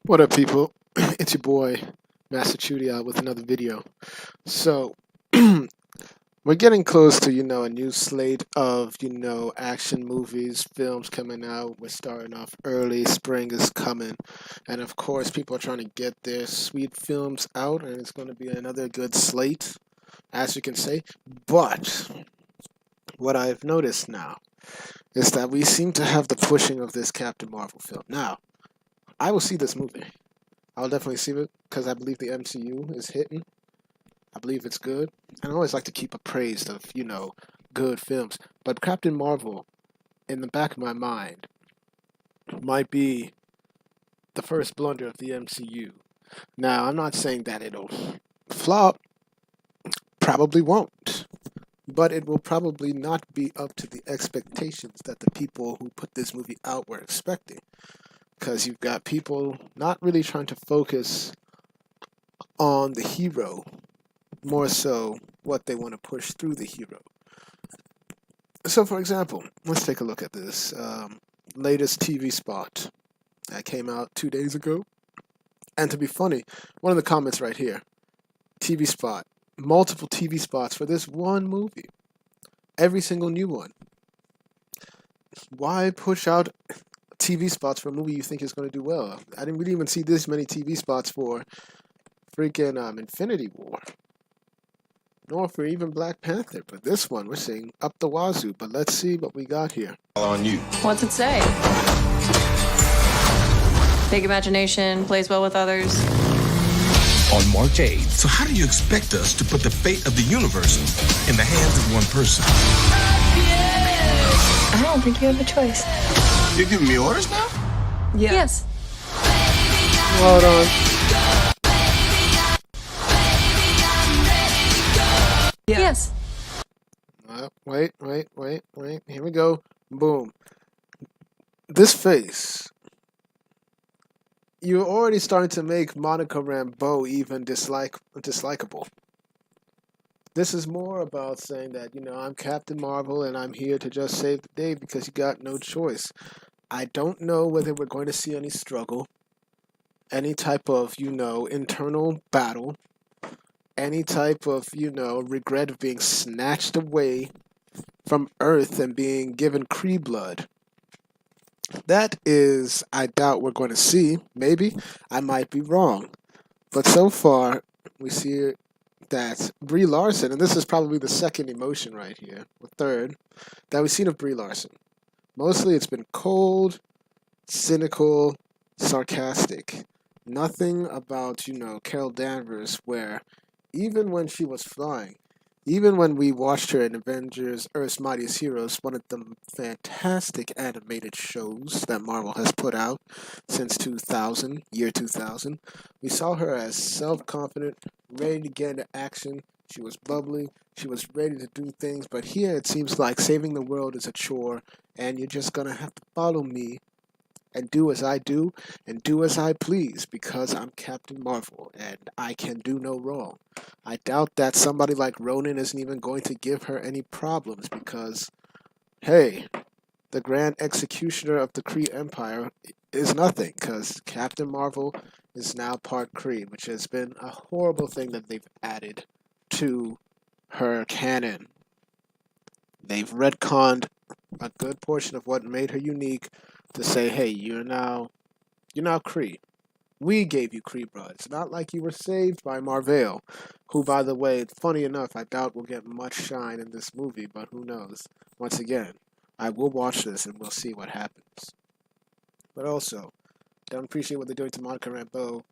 What up, people? It's your boy, Master Chudy, with another video. So, we're getting close to, a new slate of, action movies, films coming out. We're starting off early. Spring is coming. And of course, people are trying to get their sweet films out, and it's going to be another good slate, as you can say. But, what I've noticed now is that we seem to have the pushing of this Captain Marvel film. Now, I will see this movie. I'll definitely see it because I believe the MCU is hitting. I believe it's good. And I always like to keep appraised of, good films. But Captain Marvel, in the back of my mind, might be the first blunder of the MCU. Now, I'm not saying that it'll flop. Probably won't. But it will probably not be up to the expectations that the people who put this movie out were expecting. Because you've got people not really trying to focus on the hero, more so what they want to push through the hero. So, for example, let's take a look at this latest TV spot that came out 2 days ago. And to be funny, one of the comments right here, TV spot, multiple TV spots for this one movie, every single new one. Why push out TV spots for a movie you think is going to do well? I didn't really even see this many TV spots for freaking Infinity War, nor for even Black Panther. But this one, we're seeing up the wazoo. But let's see what we got here. On you. What's it say? Big imagination, plays well with others. On March 8th. So how do you expect us to put the fate of the universe in the hands of one person? I don't think you have a choice. You're giving me orders now? Yeah. Yes. Hold on. Yeah. Yes. Wait. Here we go. Boom. This face. You're already starting to make Monica Rambeau even dislikable. This is more about saying that, I'm Captain Marvel and I'm here to just save the day because you got no choice. I don't know whether we're going to see any struggle, any type of, internal battle, any type of, regret of being snatched away from Earth and being given Kree blood. That is, I doubt we're going to see. Maybe. I might be wrong. But so far, we see that Brie Larson, and this is probably the second emotion right here, or third, that we've seen of Brie Larson. Mostly it's been cold, cynical, sarcastic. Nothing about, Carol Danvers, where even when she was flying, even when we watched her in Avengers Earth's Mightiest Heroes, one of the fantastic animated shows that Marvel has put out since year 2000, we saw her as self-confident, ready to get into action. She was bubbly, she was ready to do things, but here it seems like saving the world is a chore, and you're just gonna have to follow me and do as I do, and do as I please, because I'm Captain Marvel, and I can do no wrong. I doubt that somebody like Ronan isn't even going to give her any problems, because, hey, the Grand Executioner of the Kree Empire is nothing, because Captain Marvel is now part Kree, which has been a horrible thing that they've added to her canon. They've retconned a good portion of what made her unique to say, hey, you're now Kree. We gave you Kree blood. It's not like you were saved by Marvel, who, by the way, funny enough, I doubt will get much shine in this movie, but who knows? Once again, I will watch this and we'll see what happens. But also, don't appreciate what they're doing to Monica Rambeau.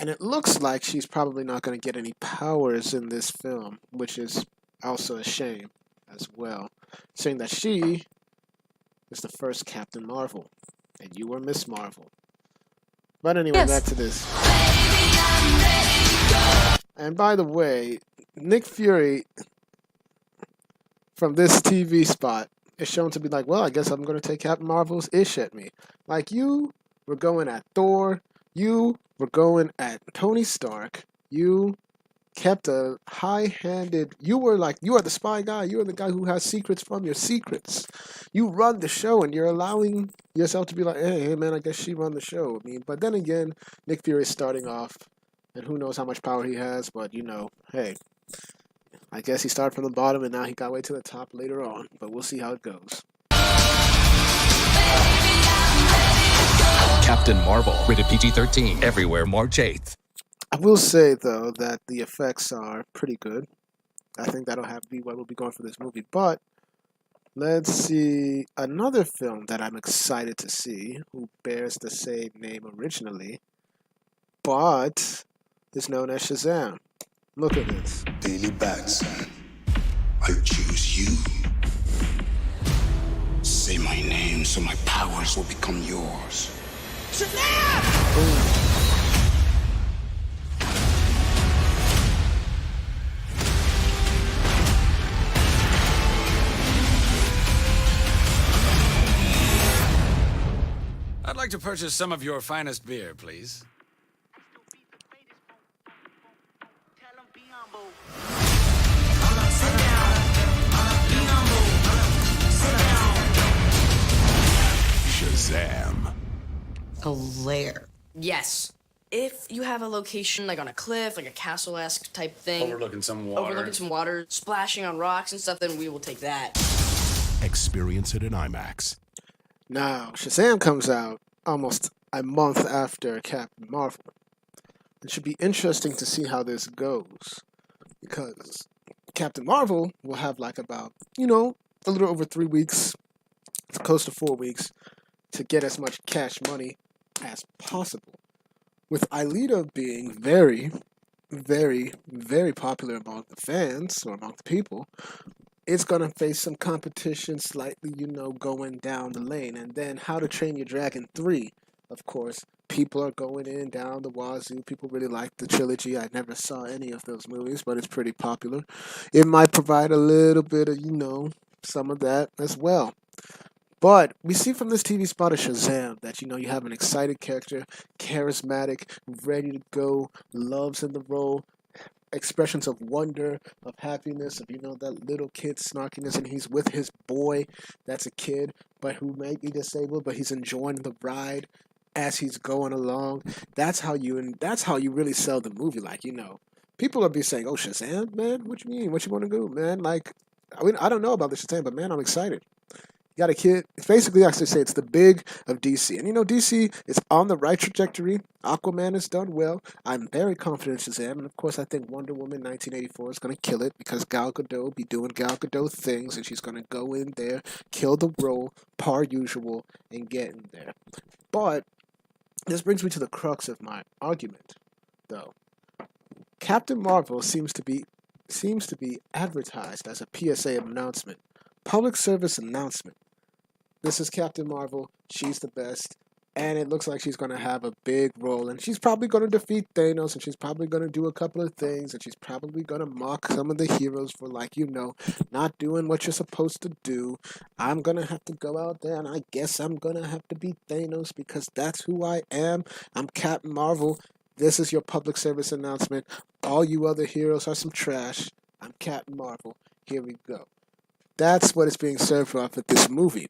And it looks like she's probably not going to get any powers in this film, which is also a shame as well. Saying that she is the first Captain Marvel, and you were Miss Marvel. But anyway, Yes. back to this. And by the way, Nick Fury from this TV spot is shown to be like, well, I guess I'm going to take Captain Marvel's ish at me. Like, you were going at Thor, you were going at Tony Stark, you kept a high-handed. You are the spy guy. You are the guy who has secrets from your secrets. You run the show, and you're allowing yourself to be like, hey man, I guess she run the show. I mean, but then again, Nick Fury is starting off, and who knows how much power he has. But hey, I guess he started from the bottom, and now he got way to the top later on. But we'll see how it goes. Captain Marvel, rated PG-13, everywhere March 8th. I will say though that the effects are pretty good. I think that'll have to be what we'll be going for this movie. But let's see another film that I'm excited to see, who bears the same name originally, but is known as Shazam. Look at this. Daily Batson, I choose you. Say my name so my powers will become yours. Boom. I'd like to purchase some of your finest beer, please. Shazam. A lair. Yes. If you have a location like on a cliff, like a castle-esque type thing. Overlooking some water. Splashing on rocks and stuff, then we will take that. Experience it in IMAX. Now, Shazam comes out almost a month after Captain Marvel. It should be interesting to see how this goes, because Captain Marvel will have like about, a little over 3 weeks, close to 4 weeks, to get as much cash money as possible. With Aelita being very, very, very popular among the fans, or among the people, it's going to face some competition slightly, going down the lane. And then How to Train Your Dragon 3, of course, people are going in down the wazoo. People really like the trilogy. I never saw any of those movies, but it's pretty popular. It might provide a little bit of, some of that as well. But we see from this TV spot of Shazam that, you have an excited character, charismatic, ready to go, loves in the role, expressions of wonder, of happiness, of, that little kid snarkiness, and he's with his boy that's a kid, but who may be disabled, but he's enjoying the ride as he's going along. That's how you really sell the movie. Like, people will be saying, oh, Shazam, man, what you mean? What you want to do, man? Like, I don't know about the Shazam, but man, I'm excited. You got a kid. It's basically, I should say, it's the big of DC. And DC is on the right trajectory. Aquaman has done well. I'm very confident in Shazam. And of course, I think Wonder Woman 1984 is going to kill it, because Gal Gadot will be doing Gal Gadot things, and she's going to go in there, kill the role, par usual, and get in there. But this brings me to the crux of my argument, though. Captain Marvel seems to be advertised as a PSA announcement, public service announcement. This is Captain Marvel. She's the best. And it looks like she's going to have a big role. And she's probably going to defeat Thanos. And she's probably going to do a couple of things. And she's probably going to mock some of the heroes for, not doing what you're supposed to do. I'm going to have to go out there. And I guess I'm going to have to beat Thanos, because that's who I am. I'm Captain Marvel. This is your public service announcement. All you other heroes are some trash. I'm Captain Marvel. Here we go. That's what is being served off at this movie.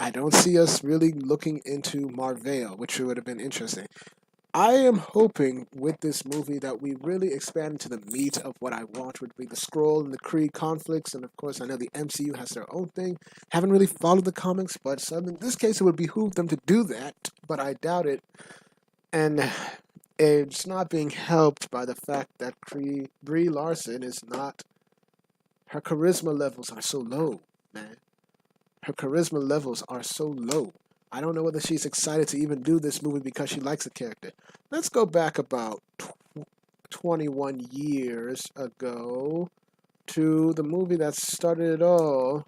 I don't see us really looking into Marvel, which would have been interesting. I am hoping with this movie that we really expand into the meat of what I want, would be the Skrull and the Kree conflicts. And of course, I know the MCU has their own thing. Haven't really followed the comics, but in this case, it would behoove them to do that. But I doubt it. And it's not being helped by the fact that Brie Larson is not... Her charisma levels are so low, man. Her charisma levels are so low. I don't know whether she's excited to even do this movie because she likes the character. Let's go back about 21 years ago to the movie that started it all.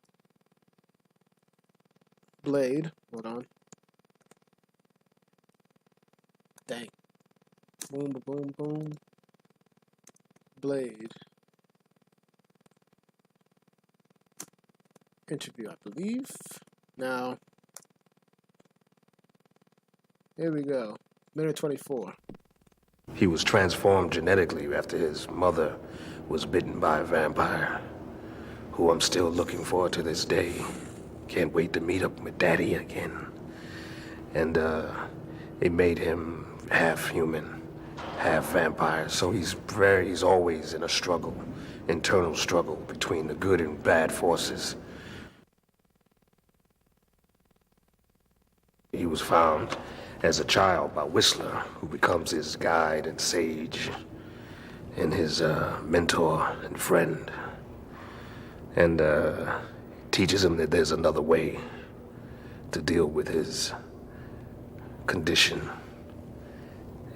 Blade. Hold on. Dang. Boom, boom, boom. Blade. Interview, I believe. Now, here we go. Minute 24. He was transformed genetically after his mother was bitten by a vampire, who I'm still looking for to this day. Can't wait to meet up with Daddy again. And it made him half human, half vampire. So he's always in a struggle, internal struggle between the good and bad forces. He was found as a child by Whistler, who becomes his guide and sage, and his mentor and friend, and teaches him that there's another way to deal with his condition,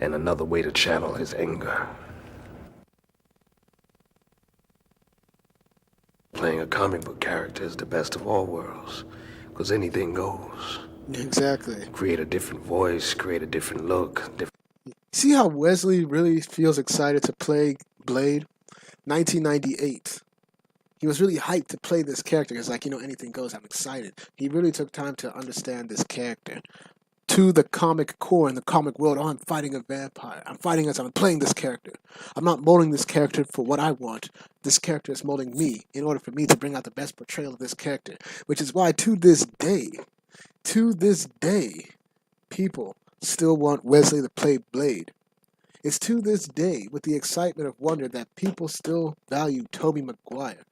and another way to channel his anger. Playing a comic book character is the best of all worlds, because anything goes. Exactly. Create a different voice, create a different look. See how Wesley really feels excited to play Blade? 1998. He was really hyped to play this character. He's like, anything goes, I'm excited. He really took time to understand this character. To the comic core in the comic world, I'm fighting a vampire. I'm playing this character. I'm not molding this character for what I want. This character is molding me in order for me to bring out the best portrayal of this character. Which is why to this day, people still want Wesley to play Blade. It's to this day, with the excitement of wonder, that people still value Tobey Maguire.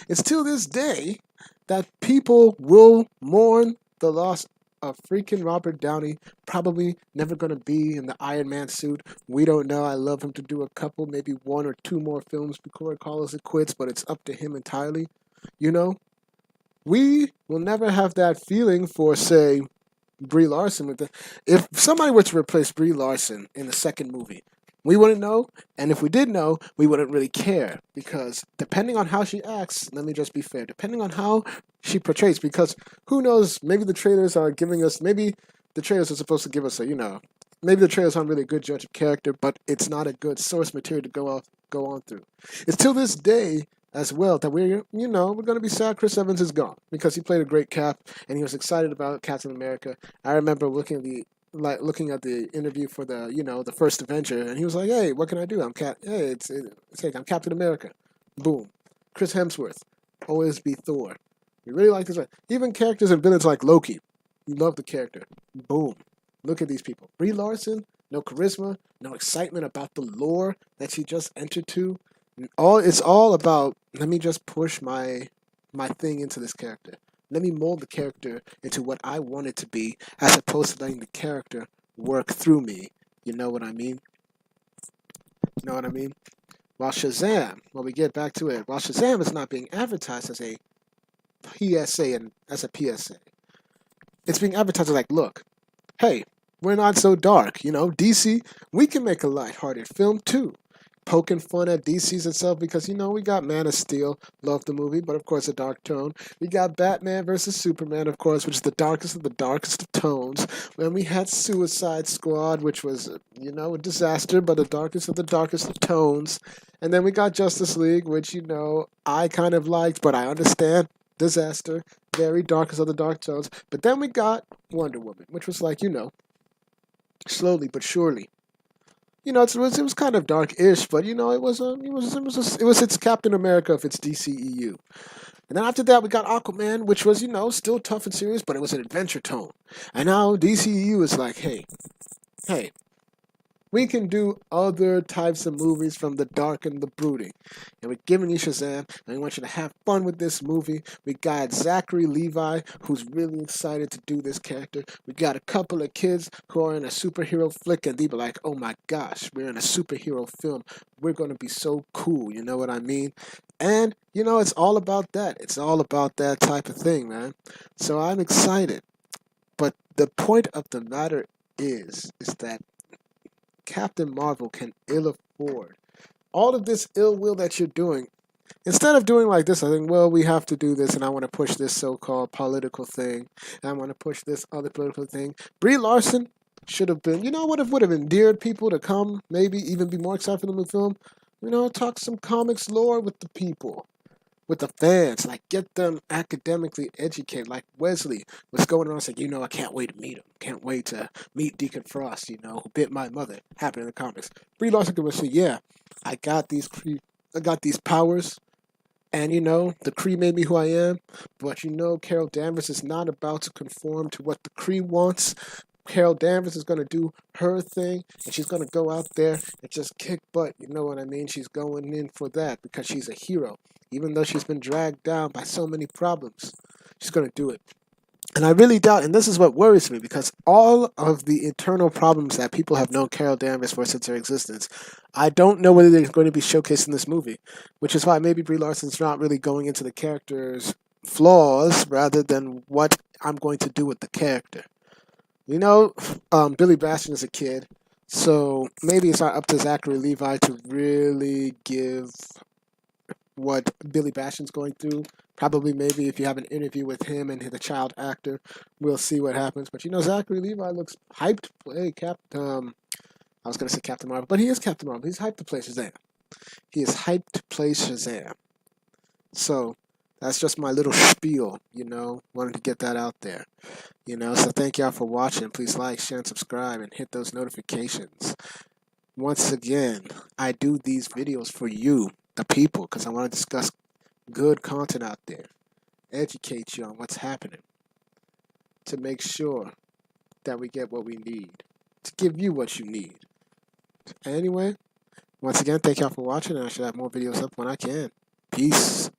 It's to this day that people will mourn the loss of freaking Robert Downey, probably never going to be in the Iron Man suit. We don't know. I love him to do a couple, maybe one or two more films before he calls it quits, but it's up to him entirely. We will never have that feeling for, say, Brie Larson. If somebody were to replace Brie Larson in the second movie, we wouldn't know, and if we did know, we wouldn't really care, because depending on how she acts, let me just be fair, depending on how she portrays, because who knows, maybe the trailers are giving us, maybe the trailers are supposed to give us maybe the trailers aren't really a good judge of character, but it's not a good source material to go on through. It's till this day as well that we're going to be sad Chris Evans is gone, because he played a great Cap, and he was excited about Captain America. I remember looking at the interview for the first Avenger, and he was like, "Hey, what can I do? I'm I'm Captain America." Boom. Chris Hemsworth, always be Thor. We really like this one. Even characters and villains like Loki, you love the character. Boom. Look at these people. Brie Larson, no charisma, no excitement about the lore that she just entered to. It's all about, let me just push my thing into this character. Let me mold the character into what I want it to be, as opposed to letting the character work through me. You know what I mean? While Shazam, when we get back to it, while Shazam is not being advertised as a PSA and as a PSA, it's being advertised as like, look, hey, we're not so dark. DC, we can make a lighthearted film too. Poking fun at DC's itself, because we got Man of Steel, love the movie, but of course a dark tone. We got Batman versus Superman, of course, which is the darkest of tones. Then we had Suicide Squad, which was a disaster, but the darkest of tones. And then we got Justice League, which I kind of liked, but I understand, disaster, very darkest of the dark tones. But then we got Wonder Woman, which was like slowly but surely. It was kind of dark-ish, but it was its Captain America of its DCEU. And then after that, we got Aquaman, which was still tough and serious, but it was an adventure tone. And now DCEU is like, hey, we can do other types of movies from the dark and the brooding. And we're giving you Shazam, and we want you to have fun with this movie. We got Zachary Levi, who's really excited to do this character. We got a couple of kids who are in a superhero flick, and they be like, oh my gosh, we're in a superhero film. We're going to be so cool, you know what I mean? And, it's all about that. It's all about that type of thing, man. So I'm excited. But the point of the matter is that Captain Marvel can ill afford all of this ill will that you're doing. Instead of doing like this, I think, well, we have to do this, and I want to push this so-called political thing, and I want to push this other political thing. Brie Larson should have been, what would have endeared people to come, maybe even be more excited for the new film? Talk some comics lore with the people. with the fans. Like, get them academically educated. Like Wesley was going on saying, I can't wait to meet him. Can't wait to meet Deacon Frost, who bit my mother. Happened in the comics. Brie Larson could say, yeah, I got these powers. And the Kree made me who I am, but Carol Danvers is not about to conform to what the Kree wants. Carol Danvers is going to do her thing, and she's going to go out there and just kick butt. You know what I mean? She's going in for that because she's a hero. Even though she's been dragged down by so many problems, she's going to do it. And I really doubt, and this is what worries me, because all of the internal problems that people have known Carol Danvers for since her existence, I don't know whether they're going to be showcased in this movie, which is why maybe Brie Larson's not really going into the character's flaws rather than what I'm going to do with the character. Billy Bastion is a kid, so maybe it's not up to Zachary Levi to really give what Billy Bastion's going through. Probably maybe if you have an interview with him and the child actor, we'll see what happens. But Zachary Levi looks hyped to play I was going to say Captain Marvel, but he is Captain Marvel. He's hyped to play Shazam. He is hyped to play Shazam. So that's just my little spiel, wanted to get that out there. So thank y'all for watching. Please like, share, and subscribe, and hit those notifications. Once again, I do these videos for you, the people, because I want to discuss good content out there, educate you on what's happening, to make sure that we get what we need, to give you what you need. Anyway, once again, thank y'all for watching, and I should have more videos up when I can. Peace.